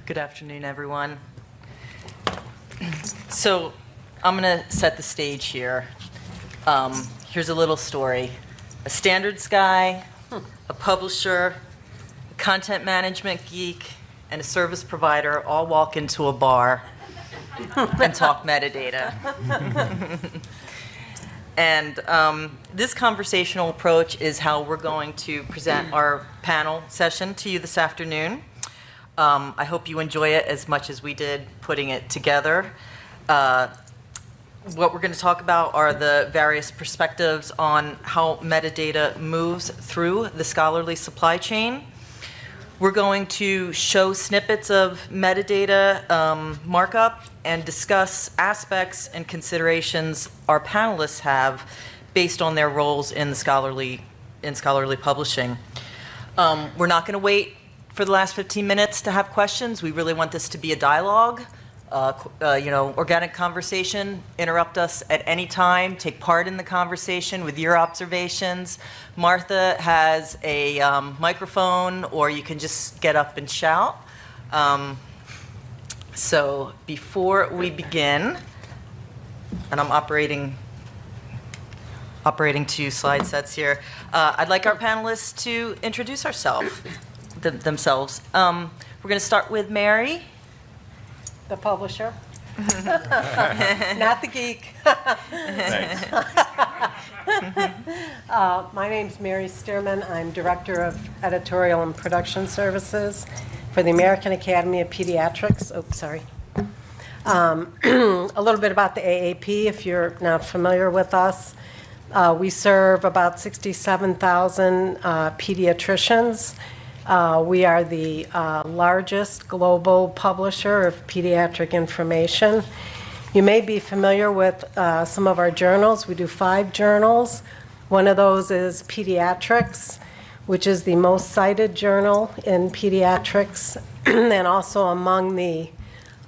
Good afternoon, everyone. So I'm going to set the stage here. Here's a little story. A standards guy, a publisher, a content management geek, and a service provider all walk into a bar and talk metadata. And this conversational approach is how we're going to present our panel session to you this afternoon. I hope you enjoy it as much as we did putting it together. What we're going to talk about are the various perspectives on how metadata moves through the scholarly supply chain. We're going to show snippets of metadata markup and discuss aspects and considerations our panelists have based on their roles in scholarly publishing. We're not going to wait for the last 15 minutes to have questions. We really want this to be a dialogue, organic conversation. Interrupt us at any time. Take part in the conversation with your observations. Martha has a microphone, or you can just get up and shout. So before we begin, and I'm operating two slide sets here, I'd like our panelists to introduce themselves. We're going to start with Mary. The publisher. Not the geek. Thanks. My name's Mary Stearman. I'm Director of Editorial and Production Services for the American Academy of Pediatrics. Oh, sorry. A little bit about the AAP, if you're not familiar with us. We serve about 67,000 pediatricians. We are the largest global publisher of pediatric information. You may be familiar with some of our journals. We do 5 journals. One of those is Pediatrics, which is the most cited journal in pediatrics, and also among the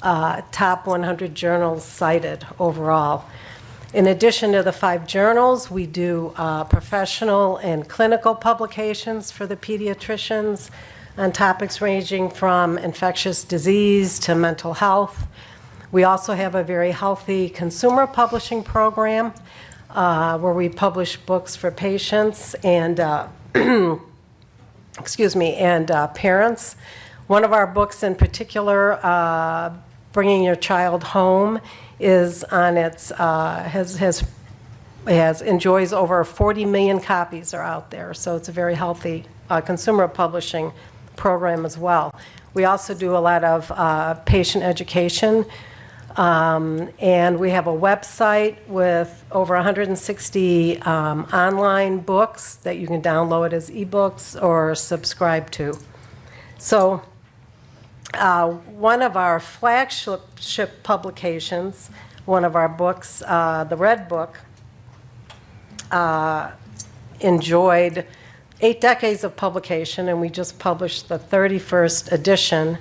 top 100 journals cited overall. In addition to the 5 journals, we do professional and clinical publications for the pediatricians on topics ranging from infectious disease to mental health. We also have a very healthy consumer publishing program where we publish books for patients and parents. One of our books in particular, Bringing Your Child Home, is on its enjoys over 40 million copies are out there, so it's a very healthy consumer publishing program as well. We also do a lot of patient education, and we have a website with over 160 online books that you can download as ebooks or subscribe to. So one of our flagship publications, one of our books, the Red Book, enjoyed 8 decades of publication, and we just published the 31st edition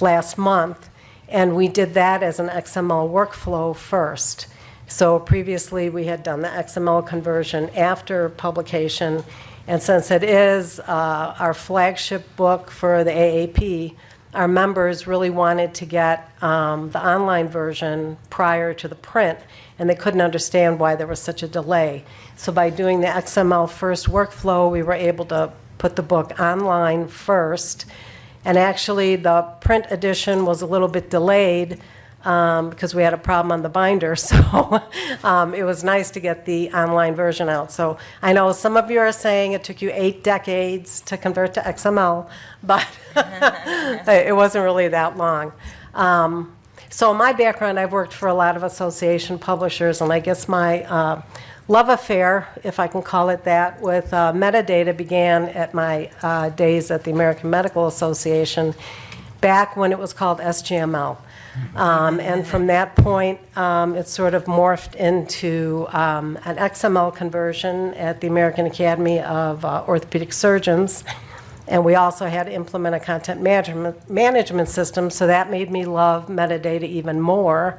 last month, and we did that as an XML workflow first. So previously we had done the XML conversion after publication, and since it is our flagship book for the AAP, our members really wanted to get the online version prior to the print, and they couldn't understand why there was such a delay. So by doing the XML first workflow, we were able to put the book online first. And actually, the print edition was a little bit delayed because we had a problem on the binder. So it was nice to get the online version out. So I know some of you are saying it took you 8 decades to convert to XML, but it wasn't really that long. So my background, I've worked for a lot of association publishers, and I guess my love affair, if I can call it that, with metadata began at my days at the American Medical Association back when it was called SGML. And from that point, it sort of morphed into an XML conversion at the American Academy of Orthopedic Surgeons. And we also had to implement a content management system, so that made me love metadata even more.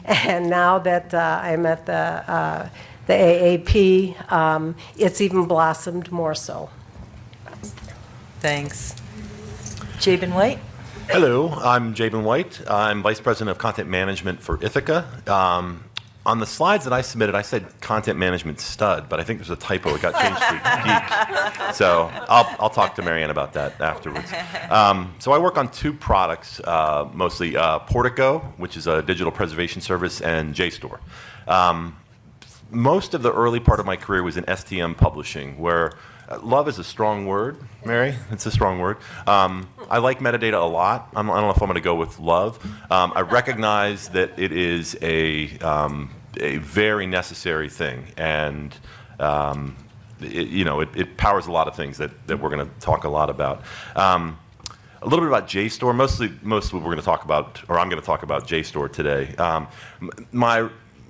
And now that I'm at the AAP, it's even blossomed more so. Thanks. Jabin White? Hello, I'm Jabin White. I'm Vice President of Content Management for Ithaca. On the slides that I submitted, I said Content Management Stud, but I think there's a typo. It got changed to Geek. So I'll talk to Marianne about that afterwards. So I work on two products, mostly Portico, which is a digital preservation service, and JSTOR. Most of the early part of my career was in STM publishing, where love is a strong word, Mary. It's a strong word. I like metadata a lot. I don't know if I'm going to go with love. I recognize that it is a very necessary thing, and it powers a lot of things that we're going to talk a lot about. A little bit about JSTOR. Mostly we're going to talk about, or I'm going to talk about JSTOR today.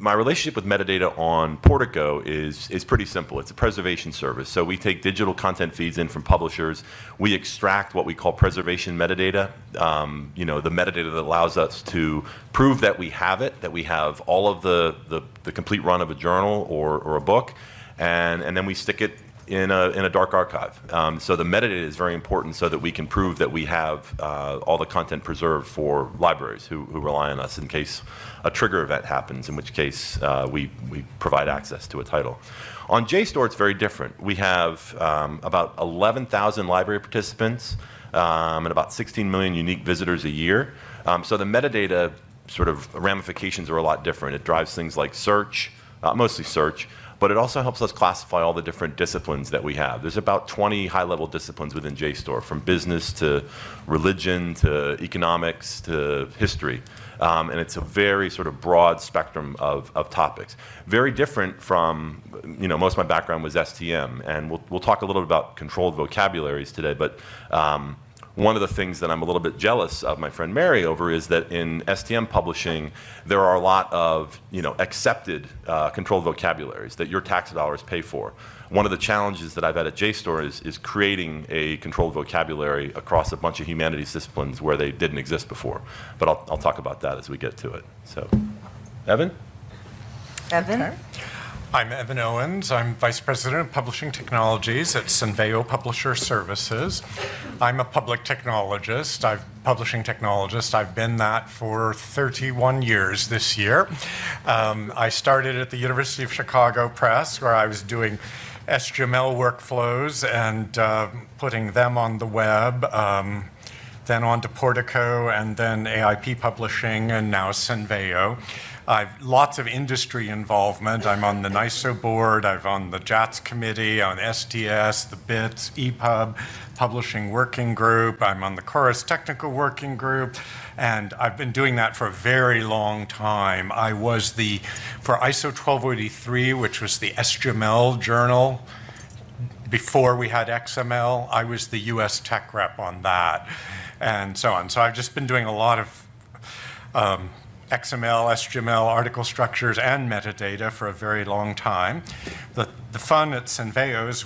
My relationship with metadata on Portico is pretty simple. It's a preservation service. So we take digital content feeds in from publishers. We extract what we call preservation metadata, the metadata that allows us to prove that we have it, that we have all of the complete run of a journal or a book, and then we stick it in a dark archive. So the metadata is very important so that we can prove that we have all the content preserved for libraries who rely on us in case a trigger event happens, in which case we provide access to a title. On JSTOR, it's very different. We have about 11,000 library participants and about 16 million unique visitors a year. So the metadata sort of ramifications are a lot different. It drives things like search, mostly search, but it also helps us classify all the different disciplines that we have. There's about 20 high-level disciplines within JSTOR, from business to religion to economics to history. And it's a very sort of broad spectrum of topics. Very different from, most of my background was STM, and we'll talk a little bit about controlled vocabularies today, but one of the things that I'm a little bit jealous of my friend Mary over is that in STM publishing, there are a lot of accepted controlled vocabularies that your tax dollars pay for. One of the challenges that I've had at JSTOR is creating a controlled vocabulary across a bunch of humanities disciplines where they didn't exist before. But I'll talk about that as we get to it. So, Evan? Evan? Okay. I'm Evan Owens. I'm Vice President of Publishing Technologies at Synveo Publisher Services. I'm a publishing technologist. I've been that for 31 years this year. I started at the University of Chicago Press, where I was doing SGML workflows and putting them on the web, then on to Portico, and then AIP Publishing, and now Synveo. I've lots of industry involvement. I'm on the NISO board, I'm on the JATS committee, on SDS, the BITS, EPUB, Publishing Working Group. I'm on the Chorus Technical Working Group, and I've been doing that for a very long time. I was for ISO 1283, which was the SGML journal, before we had XML, I was the US tech rep on that, and so on. So I've just been doing a lot of XML, SGML, article structures, and metadata for a very long time. The fun at Synveo is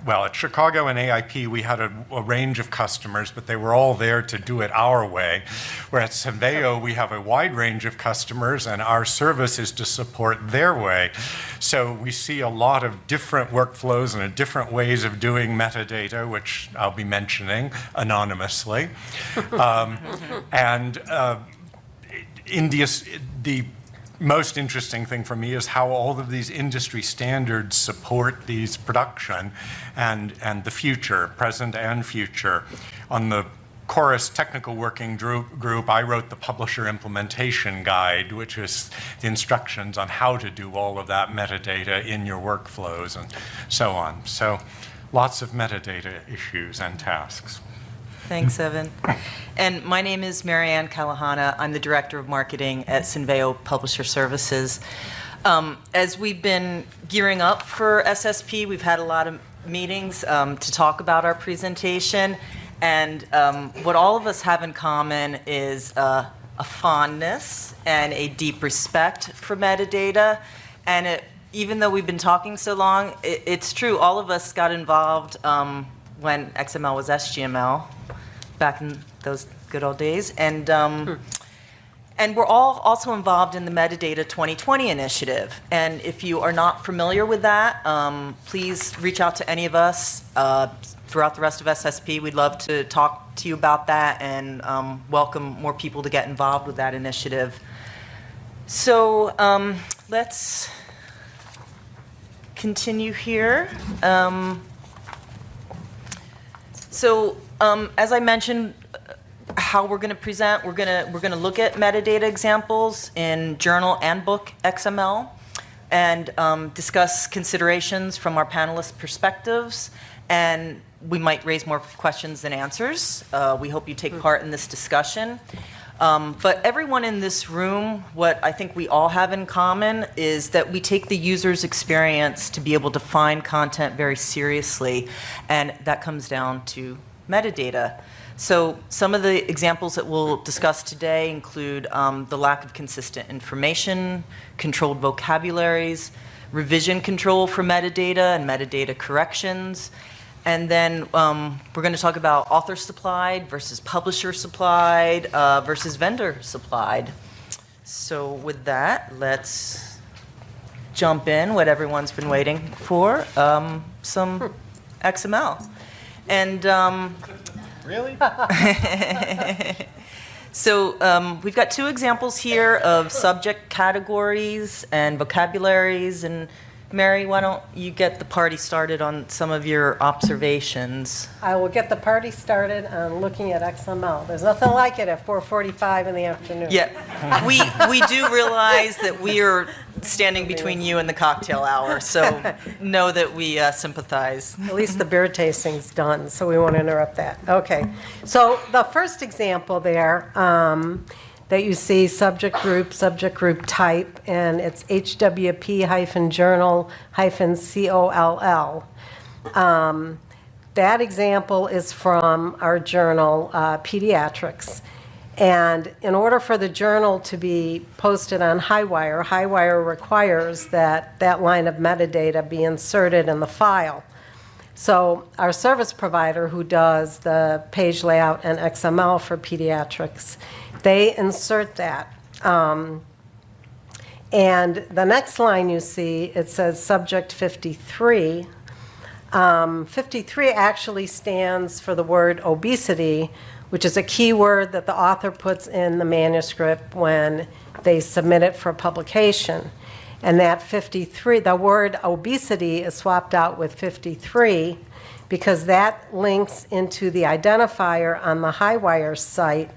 at Chicago and AIP, we had a range of customers, but they were all there to do it our way. Where at Synveo, we have a wide range of customers, and our service is to support their way. So we see a lot of different workflows and different ways of doing metadata, which I'll be mentioning anonymously. The most interesting thing for me is how all of these industry standards support these production and the future, present and future. On the Chorus Technical Working Group, I wrote the Publisher Implementation Guide, which is the instructions on how to do all of that metadata in your workflows and so on. So lots of metadata issues and tasks. Thanks, Evan. And my name is Marianne Kalahana. I'm the Director of Marketing at Synveo Publisher Services. As we've been gearing up for SSP, we've had a lot of meetings to talk about our presentation. And what all of us have in common is a fondness and a deep respect for metadata. And even though we've been talking so long, it's true, all of us got involved when XML was SGML. Back in those good old days. And we're all also involved in the Metadata 2020 initiative. And if you are not familiar with that, please reach out to any of us throughout the rest of SSP. We'd love to talk to you about that and welcome more people to get involved with that initiative. So let's continue here. As I mentioned, how we're going to present, we're going to look at metadata examples in journal and book XML and discuss considerations from our panelists' perspectives, and we might raise more questions than answers. We hope you take part in this discussion. But everyone in this room, what I think we all have in common is that we take the user's experience to be able to find content very seriously, and that comes down to metadata. So some of the examples that we'll discuss today include the lack of consistent information, controlled vocabularies, revision control for metadata and metadata corrections. And then we're going to talk about author supplied versus publisher supplied versus vendor supplied. So with that, let's jump in what everyone's been waiting for, some XML. And Really? so we've got two examples here of subject categories and vocabularies. And Mary, why don't you get the party started on some of your observations? I will get the party started on looking at XML. There's nothing like it at 4:45 in the afternoon. Yeah, we do realize that we are standing between you and the cocktail hour, so know that we sympathize. At least the beer tasting's done, so we won't interrupt that. Okay. So the first example there that you see, subject group type, and it's HWP-journal-COLL. That example is from our journal, Pediatrics. And in order for the journal to be posted on Highwire requires that that line of metadata be inserted in the file. So our service provider who does the page layout and XML for Pediatrics, they insert that. And the next line you see, it says subject 53. 53 actually stands for the word obesity, which is a keyword that the author puts in the manuscript when they submit it for publication. And that 53, the word obesity is swapped out with 53 because that links into the identifier on the Highwire site,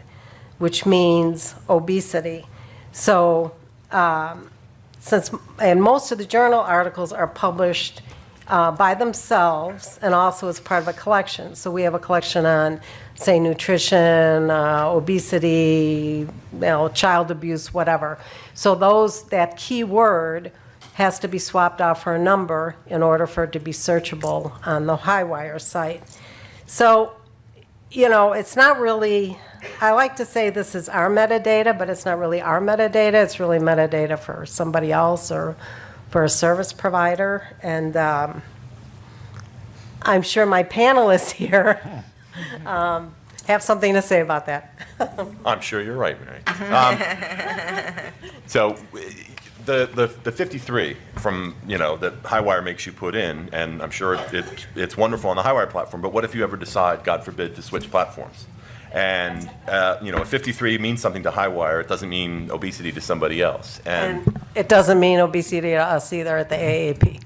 which means obesity. So and most of the journal articles are published by themselves and also as part of a collection. So we have a collection on, say, nutrition, obesity, child abuse, whatever. So that keyword has to be swapped out for a number in order for it to be searchable on the Highwire site. So, it's not really, I like to say this is our metadata, but it's not really our metadata. It's really metadata for somebody else or for a service provider. And I'm sure my panelists here have something to say about that. I'm sure you're right, Mary. So the 53 from, that Highwire makes you put in, and I'm sure it's wonderful on the Highwire platform, but what if you ever decide, God forbid, to switch platforms? And, a 53 means something to Highwire. It doesn't mean obesity to somebody else. And it doesn't mean obesity to us either at the AAP.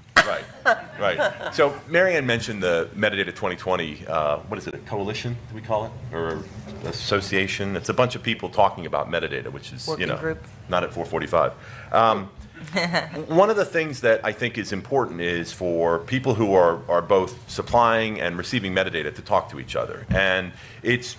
Right. So Marianne mentioned the Metadata 2020, what is it, a coalition, do we call it? Or association? It's a bunch of people talking about metadata, which is, Working group. Not at 4:45. One of the things that I think is important is for people who are both supplying and receiving metadata to talk to each other. And it's,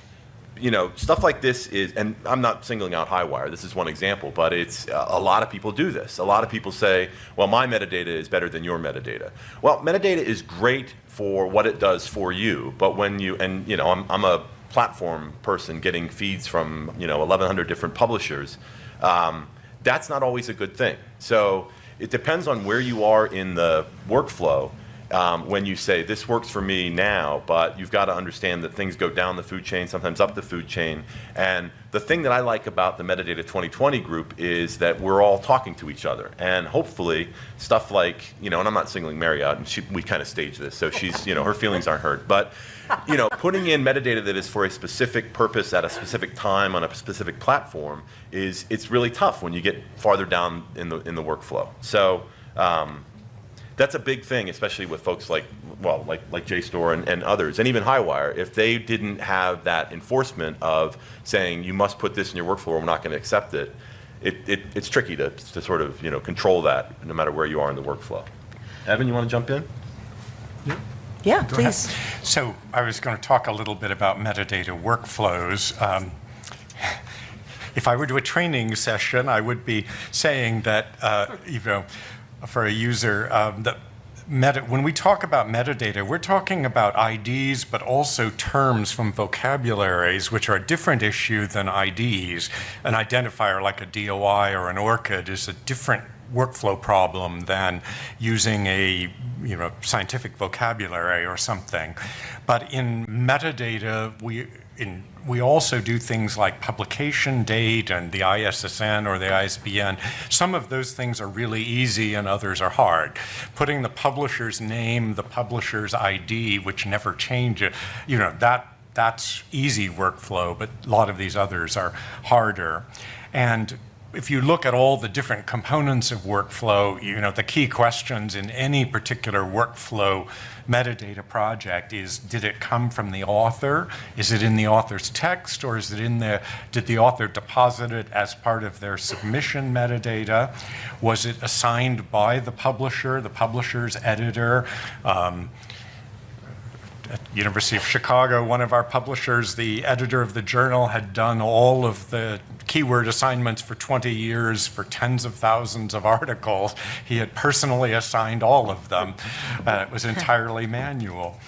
stuff like this is, and I'm not singling out Highwire, this is one example, but it's, a lot of people do this. A lot of people say, well, my metadata is better than your metadata. Well, metadata is great for what it does for you, but when I'm a platform person getting feeds from, 1,100 different publishers, that's not always a good thing. So it depends on where you are in the workflow. when you say, this works for me now, but you've got to understand that things go down the food chain, sometimes up the food chain. And the thing that I like about the Metadata 2020 group is that we're all talking to each other. And hopefully stuff like, and I'm not singling Mary out, and we kind of staged this, so she's, her feelings aren't hurt. But, putting in metadata that is for a specific purpose at a specific time on a specific platform it's really tough when you get farther down in the workflow. So that's a big thing, especially with folks like JSTOR and others, and even Highwire. If they didn't have that enforcement of saying you must put this in your workflow or we're not going to accept it, it's tricky to sort of control that no matter where you are in the workflow. Evan, you want to jump in? Yeah, please. So I was going to talk a little bit about metadata workflows. If I were to a training session, I would be saying that, for a user, when we talk about metadata, we're talking about IDs, but also terms from vocabularies, which are a different issue than IDs. An identifier like a DOI or an ORCID is a different workflow problem than using a scientific vocabulary or something. But in metadata, we also do things like publication date and the ISSN or the ISBN. Some of those things are really easy and others are hard. Putting the publisher's name, the publisher's ID, which never changes, that's easy workflow, but a lot of these others are harder. And if you look at all the different components of workflow, the key questions in any particular workflow metadata project is, did it come from the author? Is it in the author's text, or is it did the author deposit it as part of their submission metadata? Was it assigned by the publisher's editor? At University of Chicago, one of our publishers, the editor of the journal, had done all of the keyword assignments for 20 years for tens of thousands of articles. He had personally assigned all of them. It was entirely manual.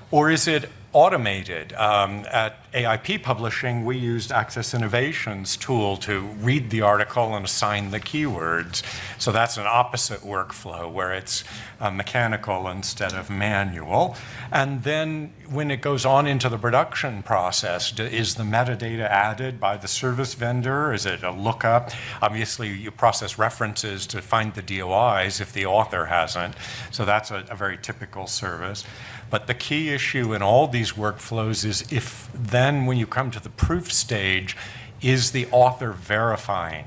Or is it automated? At AIP Publishing, we used Access Innovation's tool to read the article and assign the keywords. So that's an opposite workflow where it's mechanical instead of manual. And then when it goes on into the production process, is the metadata added by the service vendor? Is it a lookup? Obviously, you process references to find the DOIs if the author hasn't. So that's a very typical service. But the key issue in all these workflows is if then when you come to the proof stage, is the author verifying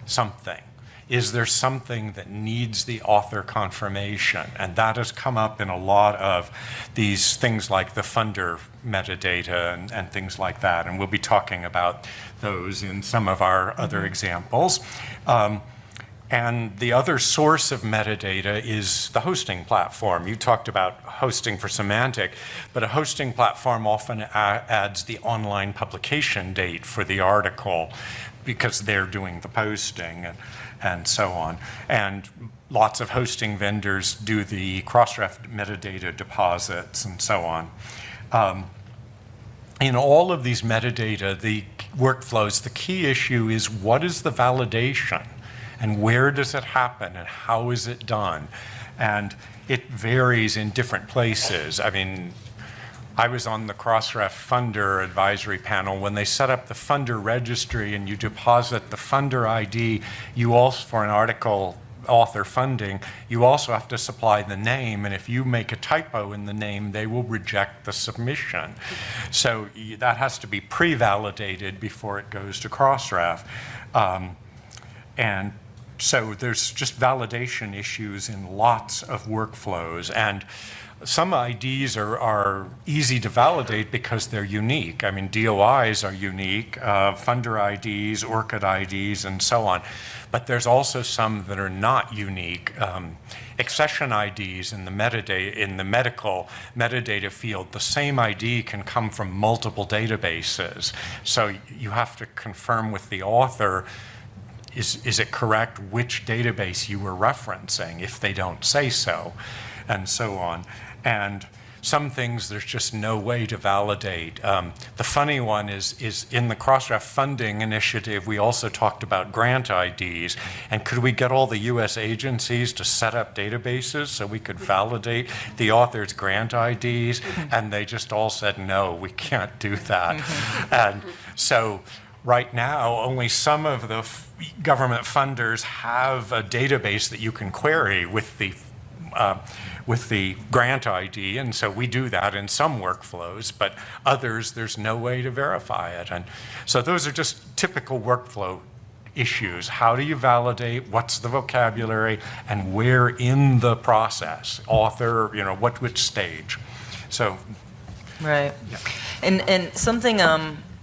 something? Is there something that needs the author confirmation? And that has come up in a lot of these things like the funder metadata and things like that. And we'll be talking about those in some of our other examples. And the other source of metadata is the hosting platform. You talked about hosting for semantic, but a hosting platform often adds the online publication date for the article because they're doing the posting and so on. And lots of hosting vendors do the cross-ref metadata deposits and so on. In all of these metadata, the workflows, the key issue is what is the validation? And where does it happen, and how is it done? And it varies in different places. I mean, I was on the Crossref Funder advisory panel. When they set up the funder registry and you deposit the funder ID, you also, for an article author funding, you also have to supply the name, and if you make a typo in the name, they will reject the submission. So that has to be pre-validated before it goes to Crossref. And so there's just validation issues in lots of workflows. And some IDs are easy to validate because they're unique. I mean, DOIs are unique, funder IDs, ORCID IDs, and so on. But there's also some that are not unique. Accession IDs in the metadata, in the medical metadata field, the same ID can come from multiple databases. So you have to confirm with the author, is it correct which database you were referencing if they don't say so, and so on. And some things there's just no way to validate. The funny one is in the Crossref funding initiative, we also talked about grant IDs. And could we get all the US agencies to set up databases so we could validate the author's grant IDs? And they just all said, no, we can't do that. And so right now, only some of the government funders have a database that you can query with the grant ID, and so we do that in some workflows, but others, there's no way to verify it. And so those are just typical workflow issues. How do you validate? What's the vocabulary? And where in the process? Author, which stage? So. Right. Yeah. And something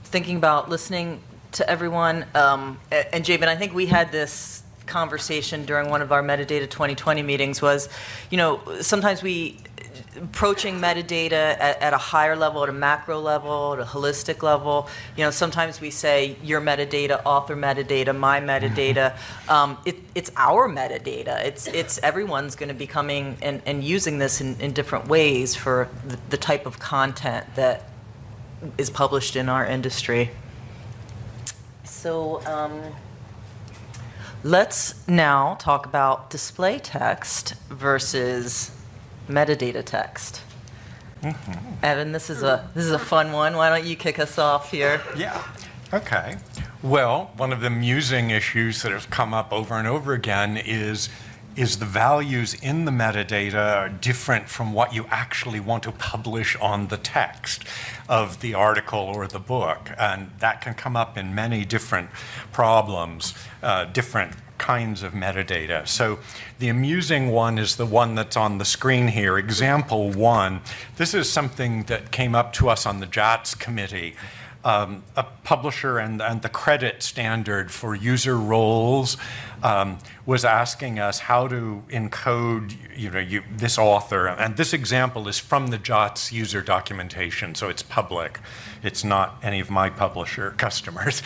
thinking about listening to everyone, and Jabin, I think we had this conversation during one of our Metadata 2020 meetings was, sometimes we, approaching metadata at a higher level, at a macro level, at a holistic level, sometimes we say your metadata, author metadata, my metadata. It's our metadata. It's everyone's going to be coming and using this in different ways for the type of content that is published in our industry. So let's now talk about display text versus metadata text. Evan, this is a fun one. Why don't you kick us off here? Yeah. Okay. Well, one of the amusing issues that have come up over and over again is the values in the metadata are different from what you actually want to publish on the text of the article or the book. And that can come up in many different problems, different kinds of metadata. So the amusing one is the one that's on the screen here, example 1. This is something that came up to us on the JATS committee. A publisher and the credit standard for user roles was asking us how to encode this author. And this example is from the JOTS user documentation, so it's public. It's not any of my publisher customers.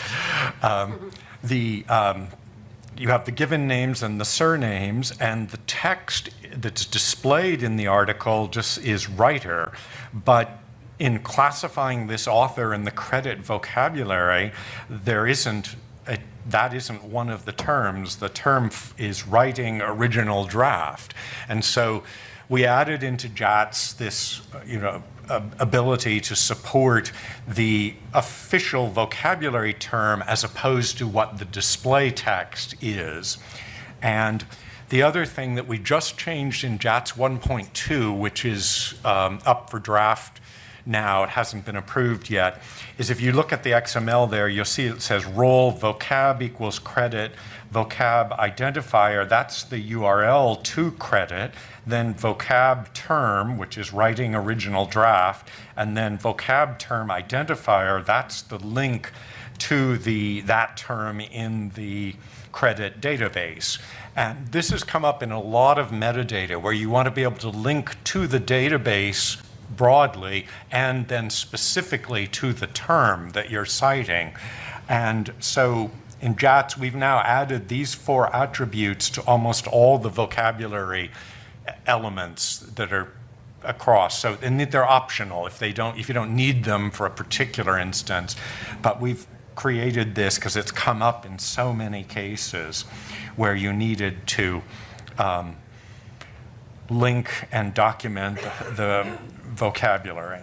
You have the given names and the surnames, and the text that's displayed in the article just is writer. But in classifying this author in the credit vocabulary, that isn't one of the terms. The term is writing original draft. And so we added into JATS this, ability to support the official vocabulary term as opposed to what the display text is. And the other thing that we just changed in JATS 1.2, which is up for draft now, it hasn't been approved yet, is if you look at the XML there, you'll see it says role vocab equals credit, vocab identifier, that's the URL to credit, then vocab term, which is writing original draft, and then vocab term identifier, that's the link to that term in the credit database. And this has come up in a lot of metadata where you want to be able to link to the database broadly and then specifically to the term that you're citing. And so in JATS, we've now added these 4 attributes to almost all the vocabulary elements that are across. So, and they're optional if you don't need them for a particular instance. But we've created this because it's come up in so many cases where you needed to link and document the vocabulary.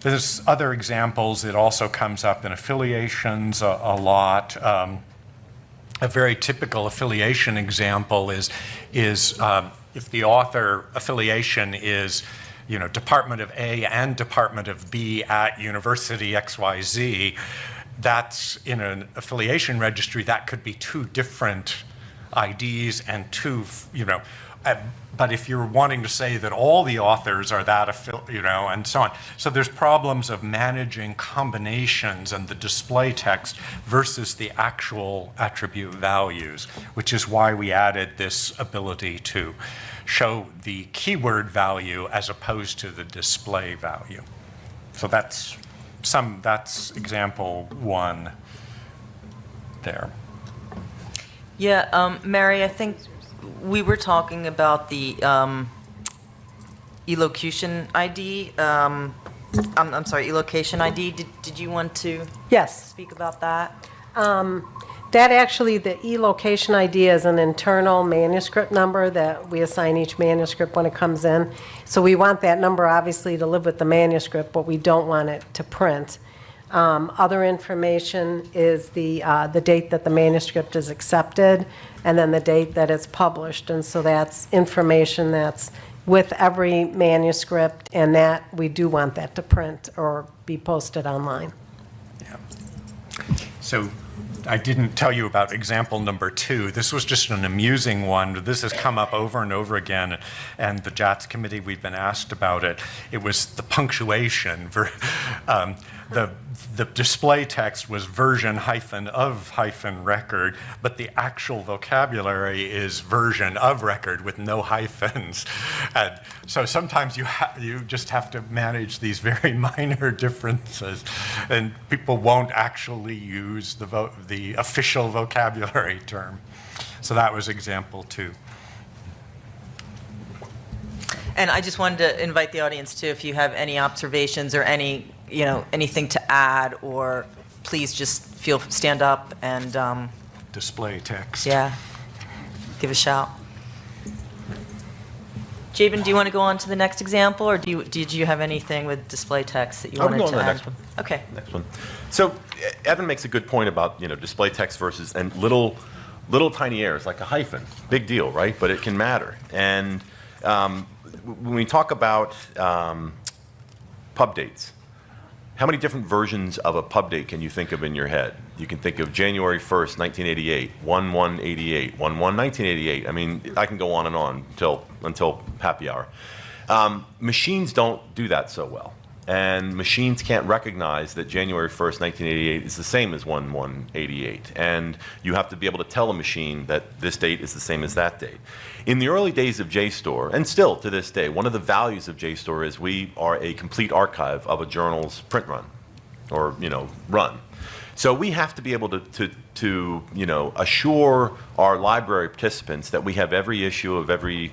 There's other examples. It also comes up in affiliations a lot. A very typical affiliation example is if the author affiliation is, Department of A and Department of B at University XYZ, that's in an affiliation registry, that could be 2 different IDs and 2, but if you're wanting to say that all the authors are that, and so on. So there's problems of managing combinations and the display text versus the actual attribute values, which is why we added this ability to show the keyword value as opposed to the display value. So that's example 1 there. Yeah, Mary, I think we were talking about the elocution ID. I'm sorry, elocation ID. Did you want to Yes. speak about that? That actually, the e-location ID is an internal manuscript number that we assign each manuscript when it comes in. So we want that number obviously to live with the manuscript, but we don't want it to print. Other information is the date that the manuscript is accepted and then the date that it's published. And so that's information that's with every manuscript, and that we do want that to print or be posted online. Yeah. So I didn't tell you about example number 2. This was just an amusing one. This has come up over and over again, and the JATS committee, we've been asked about it. It was the punctuation. The display text was version of record, but the actual vocabulary is version of record with no hyphens. And so sometimes you just have to manage these very minor differences, and people won't actually use the official vocabulary term. So that was example 2. And I just wanted to invite the audience too, if you have any observations or anything to add, or please just stand up and Display text. yeah, give a shout. Jabin, do you want to go on to the next example, or did you have anything with display text that you I'll wanted go to on to the add? next one. Okay. Next one. So Evan makes a good point about display text versus and little tiny errors like a hyphen. Big deal, right? But it can matter. And when we talk about pub dates, how many different versions of a pub date can you think of in your head? You can think of January 1st, 1988, 1/1/88, 1/1/1988. I mean, I can go on and on until happy hour. Machines don't do that so well. And machines can't recognize that January 1st, 1988 is the same as 1/1/88. And you have to be able to tell a machine that this date is the same as that date. In the early days of JSTOR, and still to this day, one of the values of JSTOR is we are a complete archive of a journal's print run, or run. So we have to be able to assure our library participants that we have every issue of every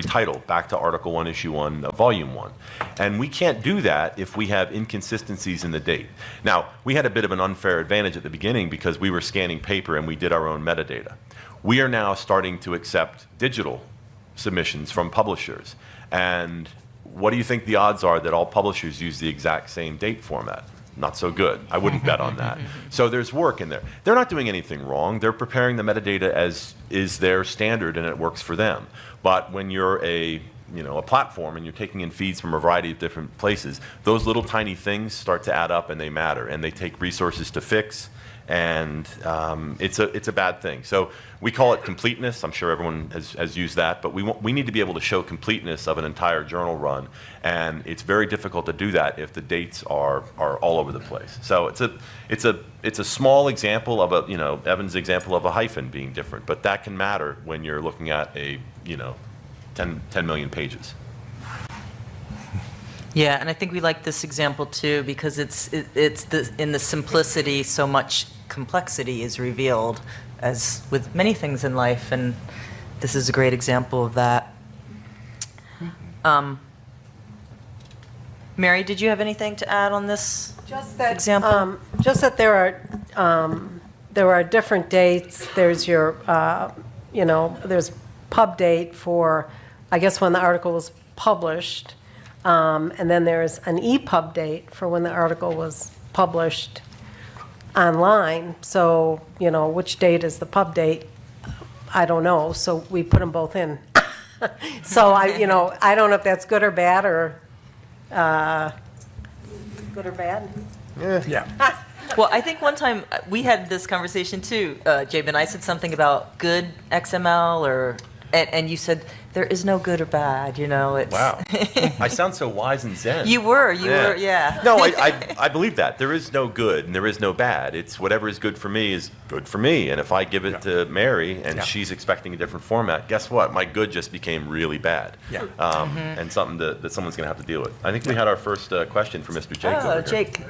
title back to Article 1, Issue 1, Volume 1. And we can't do that if we have inconsistencies in the date. Now, we had a bit of an unfair advantage at the beginning because we were scanning paper and we did our own metadata. We are now starting to accept digital submissions from publishers. And what do you think the odds are that all publishers use the exact same date format? Not so good. I wouldn't bet on that. So there's work in there. They're not doing anything wrong. They're preparing the metadata as is their standard and it works for them. But when you're a platform and you're taking in feeds from a variety of different places, those little tiny things start to add up and they matter and they take resources to fix, and it's a bad thing. So we call it completeness. I'm sure everyone has used that, but we need to be able to show completeness of an entire journal run, and it's very difficult to do that if the dates are all over the place. So it's a small example of Evan's example of a hyphen being different, but that can matter when you're looking at a 10 million pages. Yeah, and I think we like this example too because in the simplicity so much complexity is revealed, as with many things in life, and this is a great example of that. Mary, did you have anything to add on this example? Just that there are different dates. There's your, there's pub date for, I guess, when the article was published. And then there's an EPUB date for when the article was published online. So, which date is the pub date? I don't know. So we put them both in. So I don't know if that's good or bad, or good or bad. Yeah. Well, I think one time we had this conversation too, Jabin. I said something about good XML, and you said there is no good or bad. It's Wow. I sound so wise and zen. You were, yeah. No, I believe that. There is no good and there is no bad. It's whatever is good for me is good for me. And if I give it to Mary and she's expecting a different format, guess what? My good just became really bad. Yeah. And something that someone's going to have to deal with. I think we had our first question from Mr. Jake over here. Jake.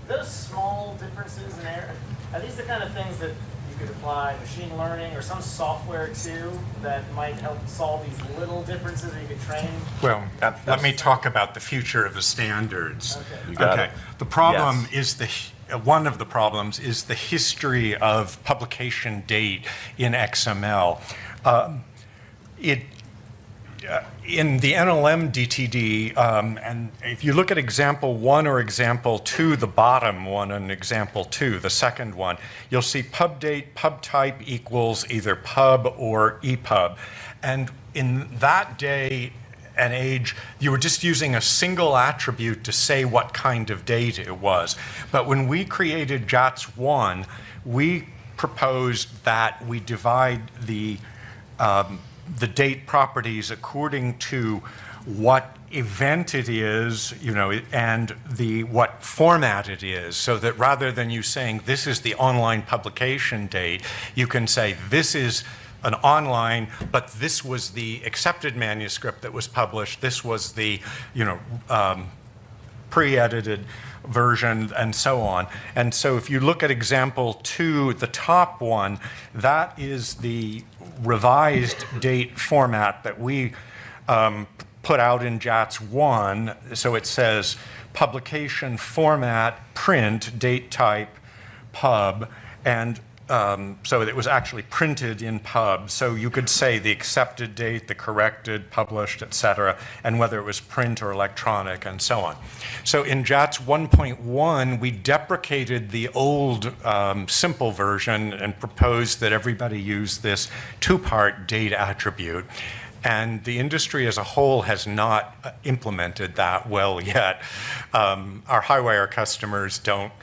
Those small differences in error, are these the kind of things that you could apply machine learning or some software to that might help solve these little differences that you could train? Well, let me talk about the future of the standards. Okay. You got it. The problem Yes. is one of the problems is the history of publication date in XML. In the NLM DTD, and if you look at example 1 or example 2, the bottom one and example 2, the second one, you'll see pub date, pub type equals either pub or EPUB. And in that day and age, you were just using a single attribute to say what kind of date it was. But when we created JATS1, we proposed that we divide the date properties according to what event it is, and what format it is, so that rather than you saying this is the online publication date, you can say this is an online, but this was the accepted manuscript that was published, this was the pre-edited version, and so on. And so if you look at example 2, the top one, that is the revised date format that we put out in JATS1. So it says publication format, print, date type, pub, and so it was actually printed in pub. So you could say the accepted date, the corrected, published, etc., and whether it was print or electronic, and so on. So in JATS 1.1, we deprecated the old simple version and proposed that everybody use this 2-part date attribute. And the industry as a whole has not implemented that well yet. Our Highwire customers don't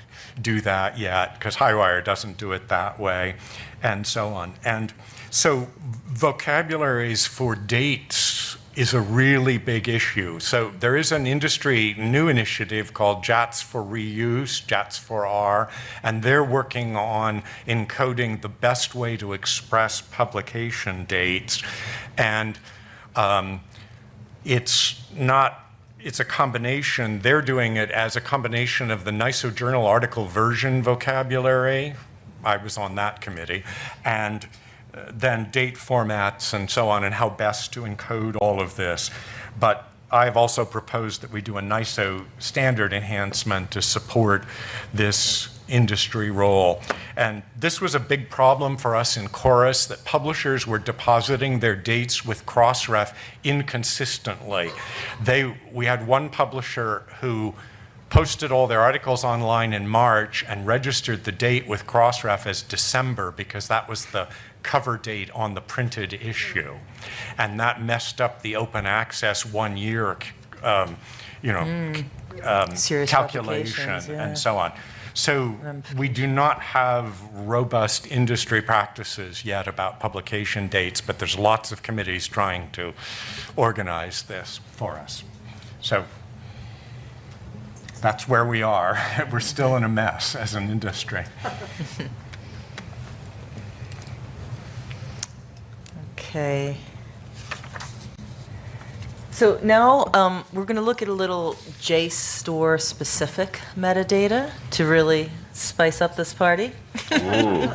do that yet because Highwire doesn't do it that way, and so on. And so vocabularies for dates is a really big issue. So there is an industry new initiative called JATS for Reuse, JATS for R, and they're working on encoding the best way to express publication dates. And it's a combination. They're doing it as a combination of the NISO Journal article version vocabulary. I was on that committee. And then date formats and so on, and how best to encode all of this. But I've also proposed that we do a NISO standard enhancement to support this industry role. And this was a big problem for us in Chorus, that publishers were depositing their dates with Crossref inconsistently. We had one publisher who posted all their articles online in March and registered the date with Crossref as December because that was the cover date on the printed issue. And that messed up the open access 1 year Serious calculation applications, yeah. and so on. So we do not have robust industry practices yet about publication dates, but there's lots of committees trying to organize this for us. So that's where we are. We're still in a mess as an industry. Okay. So now we're going to look at a little JSTOR specific metadata to really spice up this party. Ooh,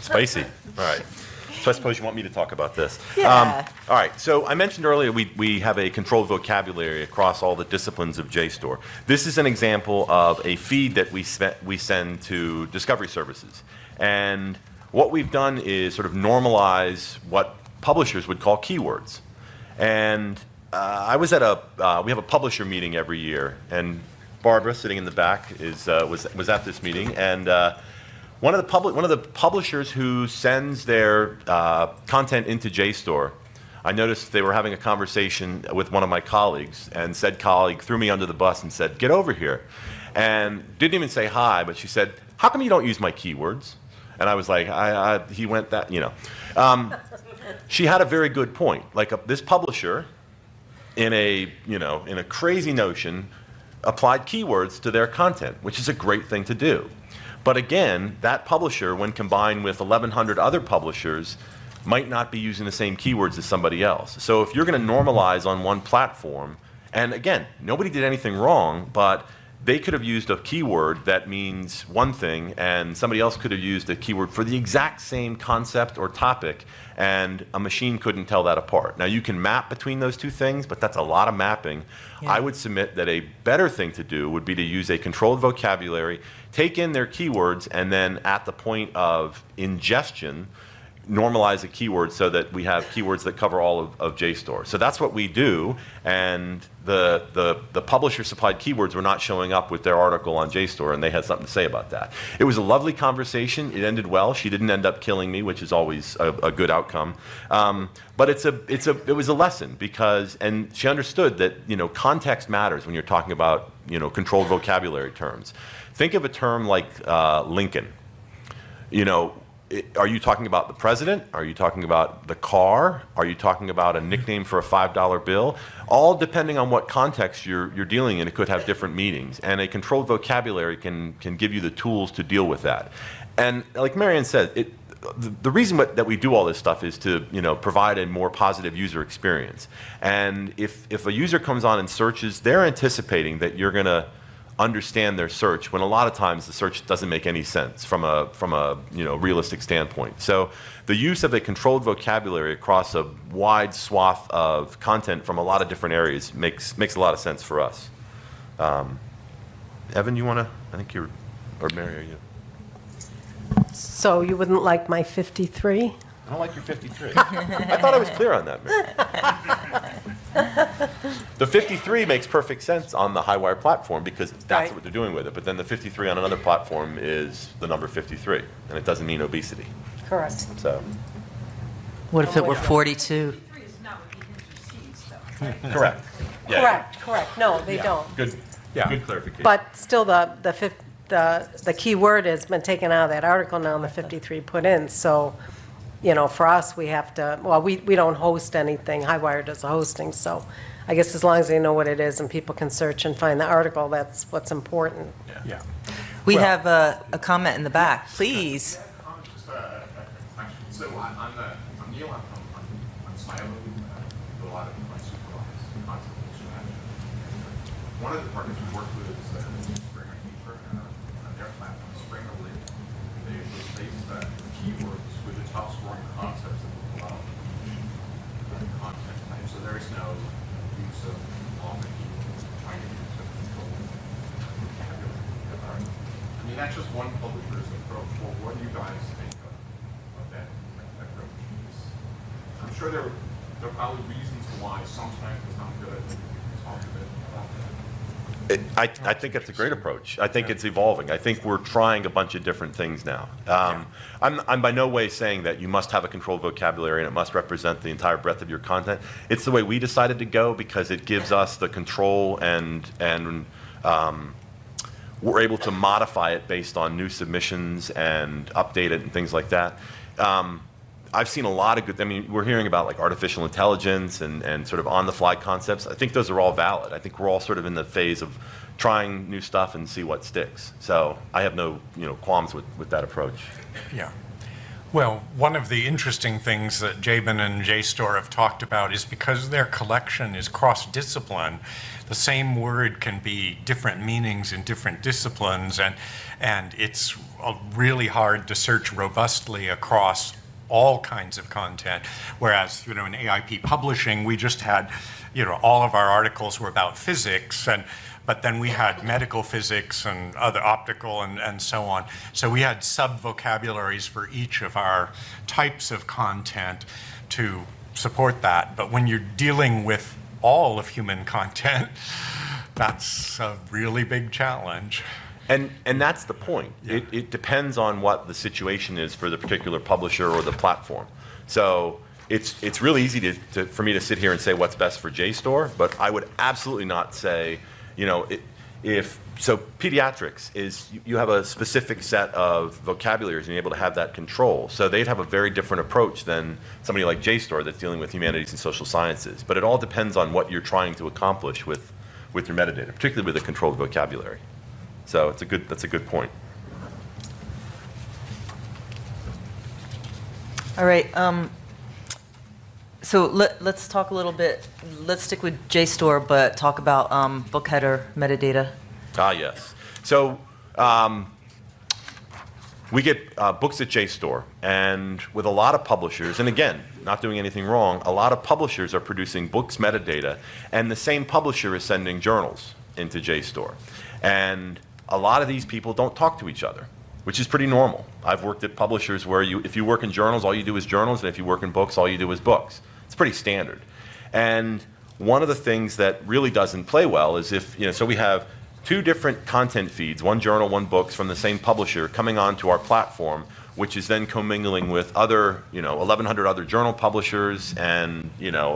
spicy. All right. So I suppose you want me to talk about this. Yeah. All right. So I mentioned earlier we have a controlled vocabulary across all the disciplines of JSTOR. This is an example of a feed that we send to discovery services. And what we've done is sort of normalize what publishers would call keywords. And I was at we have a publisher meeting every year, and Barbara, sitting in the back, was at this meeting, and one of the publishers who sends their content into JSTOR, I noticed they were having a conversation with one of my colleagues, and said colleague threw me under the bus and said, "Get over here," and didn't even say hi, but she said, "How come you don't use my keywords?" And I was like, he went that, She had a very good point. Like this publisher, in a crazy notion, applied keywords to their content, which is a great thing to do. But again, that publisher, when combined with 1,100 other publishers, might not be using the same keywords as somebody else. So if you're going to normalize on one platform, and again, nobody did anything wrong, but they could have used a keyword that means one thing, and somebody else could have used a keyword for the exact same concept or topic, and a machine couldn't tell that apart. Now, you can map between those two things, but that's a lot of mapping. Yeah. I would submit that a better thing to do would be to use a controlled vocabulary, take in their keywords, and then at the point of ingestion, normalize a keyword so that we have keywords that cover all of JSTOR. So that's what we do, and the publisher supplied keywords were not showing up with their article on JSTOR, and they had something to say about that. It was a lovely conversation. It ended well. She didn't end up killing me, which is always a good outcome. But it was a lesson because, and she understood that, you know, context matters when you're talking about, you know, controlled vocabulary terms. Think of a term like Lincoln. You know, are you talking about the president? Are you talking about the car? Are you talking about a nickname for a $5 bill? All depending on what context you're dealing in, it could have different meanings. And a controlled vocabulary can give you the tools to deal with that. And like Marianne said, the reason that we do all this stuff is to, you know, provide a more positive user experience. And if a user comes on and searches, they're anticipating that you're going to understand their search, when a lot of times the search doesn't make any sense from a you know, realistic standpoint. So the use of a controlled vocabulary across a wide swath of content from a lot of different areas makes a lot of sense for us. Evan, you want to? I think you're, or Mary, are you? So you wouldn't like my 53? I don't like your 53. I thought I was clear on that, Mary. The 53 makes perfect sense on the Highwire platform because that's Right. what they're doing with it. But then the 53 on another platform is the number 53, and it doesn't mean obesity. Correct. So, What if it were 42? correct. Yeah. Correct. No, they don't. Good. Yeah. Good clarification. But still, the key word has been taken out of that article now, and the 53 put in. So, you know, for us, we have to, well, we don't host anything. Highwire does the hosting. So I guess as long as they know what it is and people can search and find the article, that's what's important. Yeah. We Well- have a comment in the back, please. Just a question. So I'm Neil. I'm Smile. Do a lot of my supervised consultation. One of the partners we work with is Springer Teacher on their platform, Springer Link. They replace the keywords with the top scoring concepts that will allow content type. So there is no use of long keywords trying to use a control vocabulary. I mean, that's just one publisher's approach. Well, what do you guys think of that approach? I'm sure there are probably reasons why sometimes it's not good. We can talk a bit about that. I think that's a great approach. I think it's evolving. I think we're trying a bunch of different things now. I'm by no way saying that you must have a controlled vocabulary and it must represent the entire breadth of your content. It's the way we decided to go because it gives us the control and we're able to modify it based on new submissions and update it and things like that. I've seen a lot of good, I mean, we're hearing about like artificial intelligence and sort of on-the-fly concepts. I think those are all valid. I think we're all sort of in the phase of trying new stuff and see what sticks. So I have no, qualms with that approach. Yeah. Well, one of the interesting things that Jabin and JSTOR have talked about is because their collection is cross-discipline, the same word can be different meanings in different disciplines, and it's really hard to search robustly across all kinds of content. Whereas, in AIP publishing, we just had, all of our articles were about physics, but then we had medical physics and other optical and so on. So we had sub-vocabularies for each of our types of content to support that. But when you're dealing with all of human content, that's a really big challenge. And that's the point. Yeah. It depends on what the situation is for the particular publisher or the platform. So it's really easy for me to sit here and say what's best for JSTOR, but I would absolutely not say, so pediatrics is, you have a specific set of vocabularies and you're able to have that control. So they'd have a very different approach than somebody like JSTOR that's dealing with humanities and social sciences. But it all depends on what you're trying to accomplish with your metadata, particularly with a controlled vocabulary. So that's a good point. All right. So let's talk a little bit. Let's stick with JSTOR, but talk about book header metadata. Ah, yes. So we get books at JSTOR, and with a lot of publishers, and again, not doing anything wrong, a lot of publishers are producing books metadata, and the same publisher is sending journals into JSTOR. And a lot of these people don't talk to each other, which is pretty normal. I've worked at publishers where if you work in journals, all you do is journals, and if you work in books, all you do is books. It's pretty standard. And one of the things that really doesn't play well is so we have two different content feeds, one journal, one books, from the same publisher coming onto our platform, which is then commingling with other, 1,100 other journal publishers and,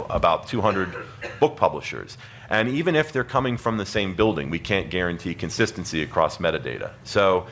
about 200 book publishers. And even if they're coming from the same building, we can't guarantee consistency across metadata. So,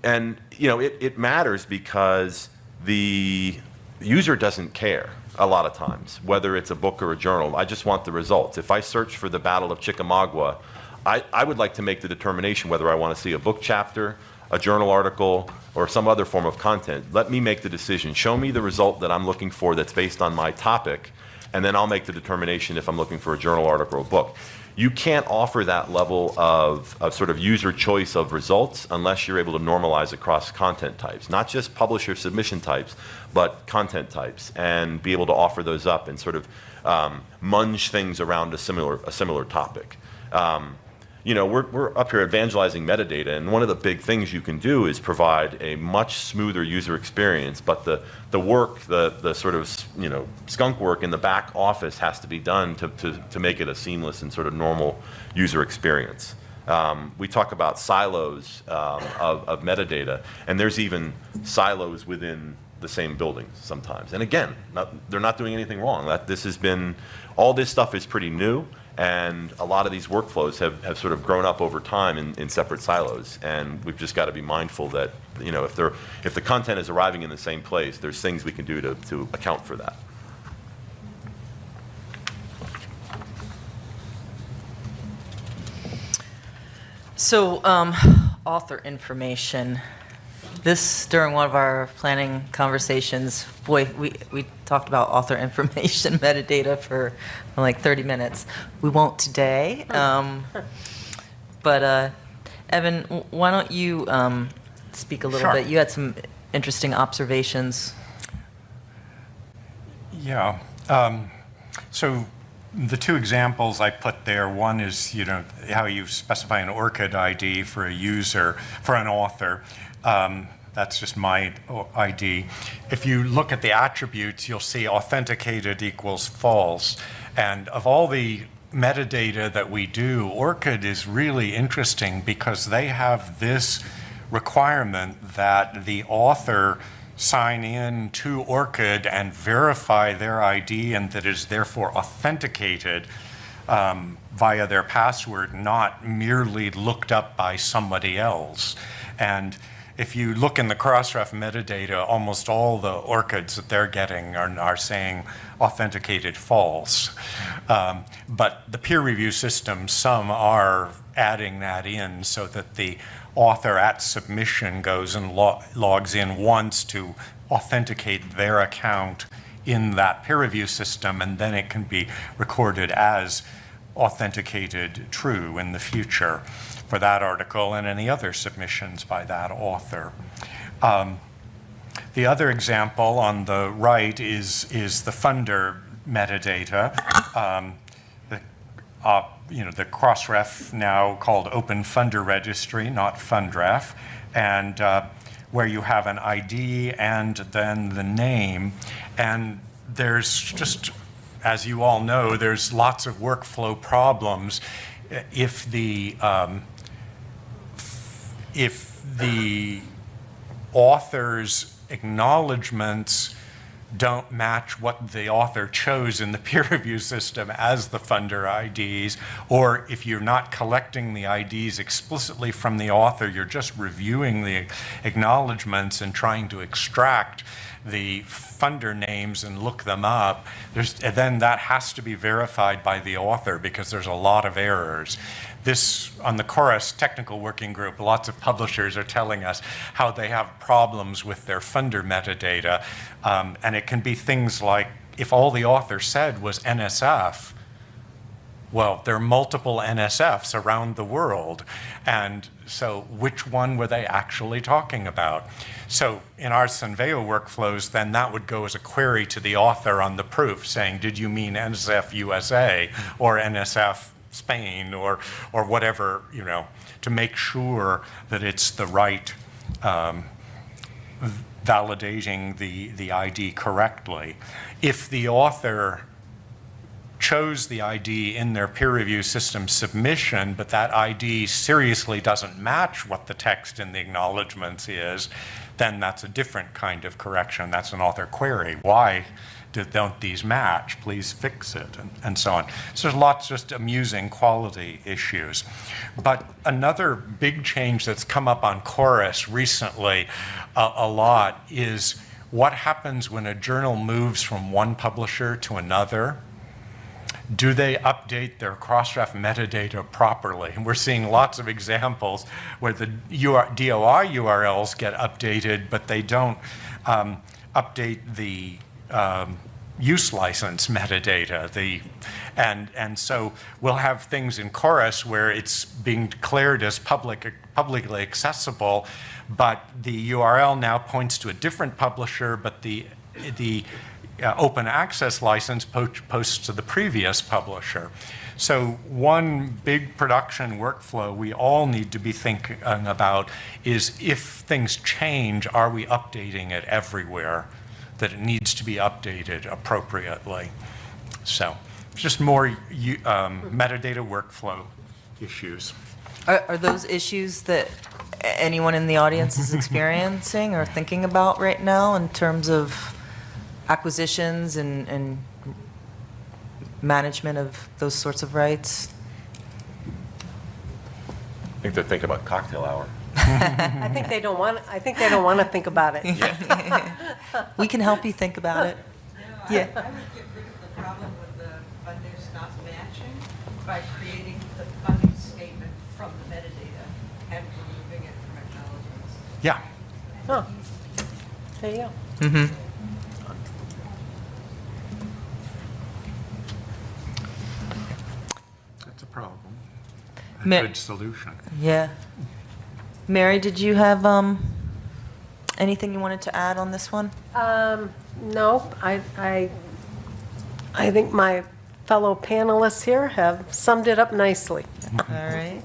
it matters because the user doesn't care a lot of times, whether it's a book or a journal. I just want the results. If I search for the Battle of Chickamauga, I would like to make the determination whether I want to see a book chapter, a journal article, or some other form of content. Let me make the decision. Show me the result that I'm looking for that's based on my topic, and then I'll make the determination if I'm looking for a journal article or a book. You can't offer that level of sort of user choice of results unless you're able to normalize across content types, not just publisher submission types, but content types, and be able to offer those up and sort of munge things around a similar topic. We're up here evangelizing metadata, and one of the big things you can do is provide a much smoother user experience, but the work, the sort of skunk work in the back office has to be done to make it a seamless and sort of normal user experience. We talk about silos of metadata, and there's even silos within the same building sometimes. And again, they're not doing anything wrong. All this stuff is pretty new. And a lot of these workflows have sort of grown up over time in separate silos, and we've just got to be mindful that if the content is arriving in the same place, there's things we can do to account for that. So, author information. During one of our planning conversations, boy, we talked about author information metadata for like 30 minutes. We won't today. But Evan, why don't you speak a little bit? You had some interesting observations. Yeah. So the two examples I put there, one is how you specify an ORCID ID for a user, for an author. That's just my ID. If you look at the attributes, you'll see authenticated equals false. And of all the metadata that we do, ORCID is really interesting because they have this requirement that the author sign in to ORCID and verify their ID, and that is therefore authenticated via their password, not merely looked up by somebody else. And if you look in the Crossref metadata, almost all the ORCIDs that they're getting are saying authenticated false. But the peer review system, some are adding that in so that the author at submission goes and logs in once to authenticate their account in that peer review system, and then it can be recorded as authenticated true in the future for that article and any other submissions by that author. The other example on the right is the funder metadata. The Crossref, now called Open Funder Registry, not FundRef, and where you have an ID and then the name. And there's just, as you all know, there's lots of workflow problems if the author's acknowledgements don't match what the author chose in the peer review system as the funder IDs, or if you're not collecting the IDs explicitly from the author, you're just reviewing the acknowledgements and trying to extract the funder names and look them up, then that has to be verified by the author because there's a lot of errors. This, on the Chorus Technical Working Group, lots of publishers are telling us how they have problems with their funder metadata. And it can be things like, if all the author said was NSF, Well, there are multiple NSFs around the world, and so which one were they actually talking about? So in our Synveo workflows, then that would go as a query to the author on the proof saying, did you mean NSF USA or NSF Spain or whatever, to make sure that it's the right validating the ID correctly. If the author chose the ID in their peer review system submission, but that ID seriously doesn't match what the text in the acknowledgments is, then that's a different kind of correction. That's an author query. Why don't these match? Please fix it, and so on. So there's lots just amusing quality issues. But another big change that's come up on Chorus recently a lot is what happens when a journal moves from one publisher to another. Do they update their Crossref metadata properly? And we're seeing lots of examples where the DOI URLs get updated, but they don't update the use license metadata. And so we'll have things in Chorus where it's being declared as publicly accessible, but the URL now points to a different publisher, but the open access license posts to the previous publisher. So one big production workflow we all need to be thinking about is, if things change, are we updating it everywhere that it needs to be updated appropriately? So just more metadata workflow issues. Are those issues that anyone in the audience is experiencing or thinking about right now in terms of acquisitions and management of those sorts of rights? I think they're thinking about cocktail hour. I think they don't want to think about it. We can help you think about it. Yeah. I would get rid of the problem with the funders not matching by creating the funding statement from the metadata and removing it from acknowledgements. Yeah. Huh. There you go. Mm-hmm. That's a problem. A Ma- good solution. Yeah. Mary, did you have anything you wanted to add on this one? No, I think my fellow panelists here have summed it up nicely. All right.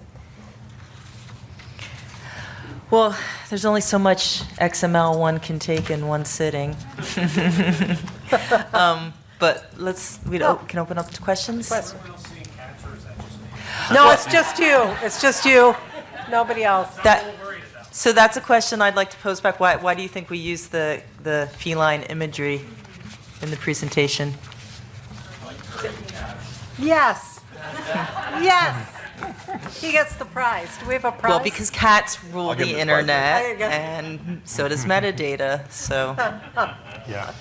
Well, there's only so much XML one can take in one sitting. But we can open up to questions. No, it's just you. It's just you. Nobody else. So that's a question I'd like to pose back. Why do you think we use the feline imagery in the presentation? Yes. Yes. He gets the prize. Do we have a prize? Well, because cats rule give the him the prize. internet, There you go. and so does metadata. So Yeah.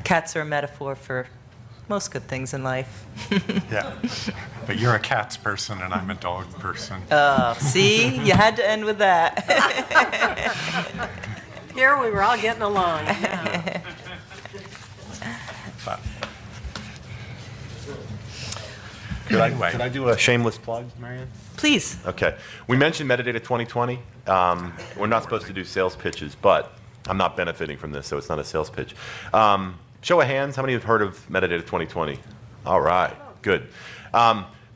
cats are a metaphor for most good things in life. Yeah. But you're a cats person and I'm a dog person. See, you had to end with that. Here we were all getting along. Yeah. But Could I do a shameless plug, Marianne? Please. Okay. We mentioned Metadata 2020. We're not supposed to do sales pitches, but I'm not benefiting from this, so it's not a sales pitch. Show of hands, how many have heard of Metadata 2020? All right, good.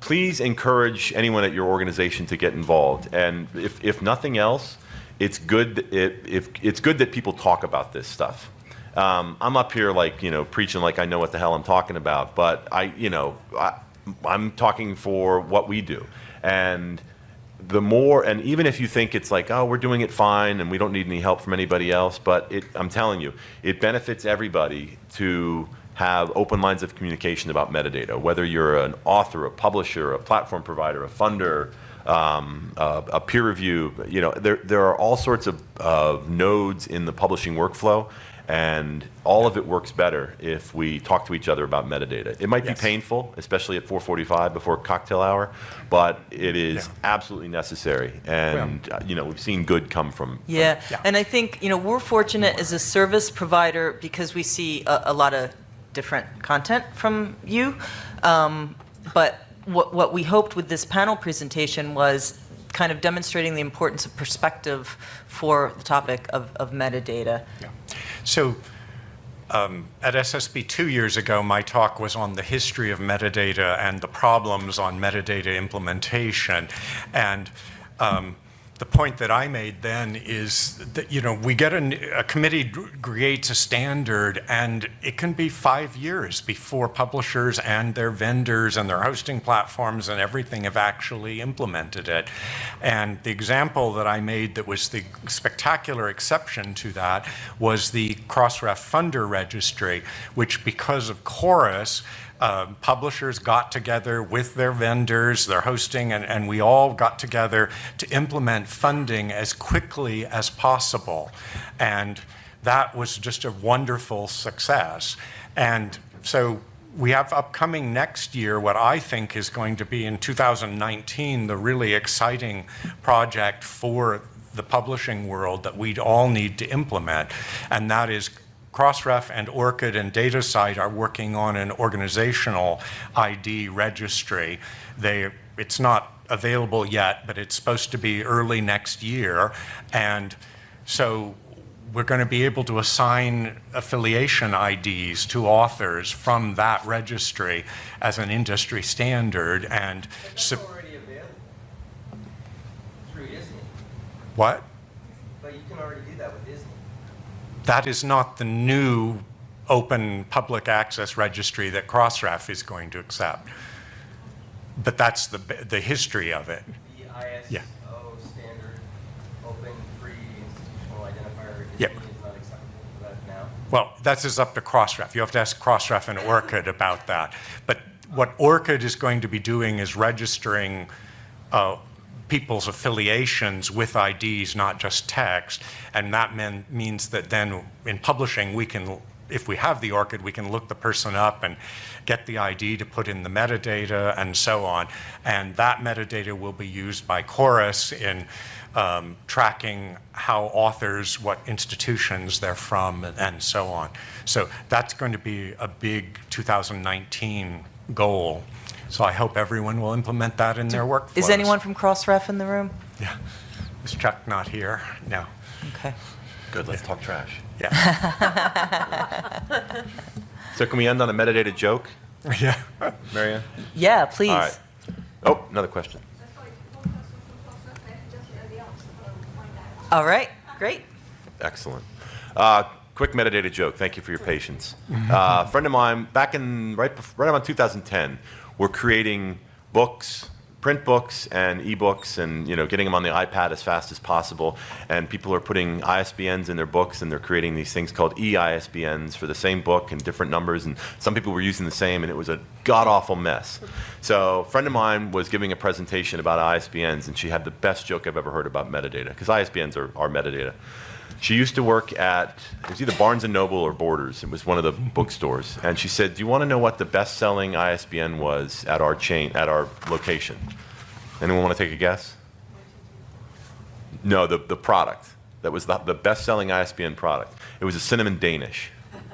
Please encourage anyone at your organization to get involved. And if nothing else, it's good it's good that people talk about this stuff. I'm up here preaching like I know what the hell I'm talking about, but I'm talking for what we do. And and even if you think it's like, oh, we're doing it fine and we don't need any help from anybody else, but I'm telling you, it benefits everybody to have open lines of communication about metadata, whether you're an author, a publisher, a platform provider, a funder, a peer review. There are all sorts of nodes in the publishing workflow, and all of it works better if we talk to each other about metadata. It might be painful, especially at 4:45 before cocktail hour, but it is absolutely necessary. And we've seen good come from. Yeah, and I think we're fortunate as a service provider because we see a lot of different content from you. But what we hoped with this panel presentation was kind of demonstrating the importance of perspective for the topic of metadata. Yeah. So at SSB 2 years ago, my talk was on the history of metadata and the problems on metadata implementation. And the point that I made then is that, we get a committee creates a standard, and it can be 5 years before publishers and their vendors and their hosting platforms and everything have actually implemented it. And the example that I made that was the spectacular exception to that was the Crossref Funder Registry, which, because of Chorus, publishers got together with their vendors, their hosting, and we all got together to implement funding as quickly as possible. And that was just a wonderful success. And so we have upcoming next year what I think is going to be in 2019 the really exciting project for the publishing world that we'd all need to implement, and that is Crossref and ORCID and DataCite are working on an organizational ID registry. It's not available yet, but it's supposed to be early next year. And so we're going to be able to assign affiliation IDs to authors from that registry as an industry standard. And That's already available through Disney. What? But you can already do that with Disney. That is not the new open public access registry that Crossref is going to accept. But that's the history of it. The ISO Yeah. standard, open, free, institutional identifier, Yep. Disney is not acceptable for that now. Well, that's just up to Crossref. You have to ask Crossref and ORCID about that. But what ORCID is going to be doing is registering people's affiliations with IDs, not just text, and that means that then in publishing we can, if we have the ORCID, we can look the person up and get the ID to put in the metadata and so on, and that metadata will be used by Chorus in tracking how authors, what institutions they're from, and so on. So that's going to be a big 2019 goal. So I hope everyone will implement that in their workflows. Is anyone from Crossref in the room? Yeah. Is Chuck not here? No. Okay. Good, let's talk trash. Yeah. So can we end on a metadata joke, Yeah. Marianne? Yeah, please. All right. Oh, another question. All right, great. Excellent. Quick metadata joke. Thank you for your patience. A friend of mine, back in right around 2010, we're creating books, print books and ebooks, and getting them on the iPad as fast as possible. And people are putting ISBNs in their books, and they're creating these things called e-ISBNs for the same book and different numbers. And some people were using the same, and it was a god-awful mess. So a friend of mine was giving a presentation about ISBNs, and she had the best joke I've ever heard about metadata, because ISBNs are metadata. She used to work at, it was either Barnes & Noble or Borders. It was one of the bookstores. And she said, do you want to know what the best-selling ISBN was at our chain, at our location? Anyone want to take a guess? No, the product. That was the best-selling ISBN product. It was a cinnamon Danish.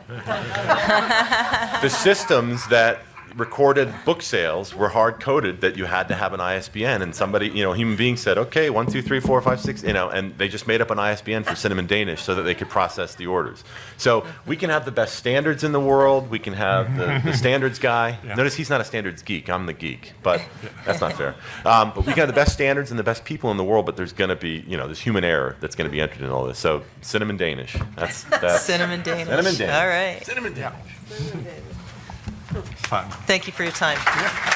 The systems that recorded book sales were hard-coded that you had to have an ISBN, and somebody, human being said, okay, 1, 2, 3, 4, 5, 6, and they just made up an ISBN for cinnamon Danish so that they could process the orders. So we can have the best standards in the world. We can have the standards guy. Yeah. Notice he's not a standards geek. I'm the geek, but that's not fair. But we can have the best standards and the best people in the world, but there's going to be, there's human error that's going to be entered in all this. So cinnamon Danish. That's Cinnamon Danish. Cinnamon Danish. All right. Cinnamon Danish. Fun. Thank you for your time. Yeah.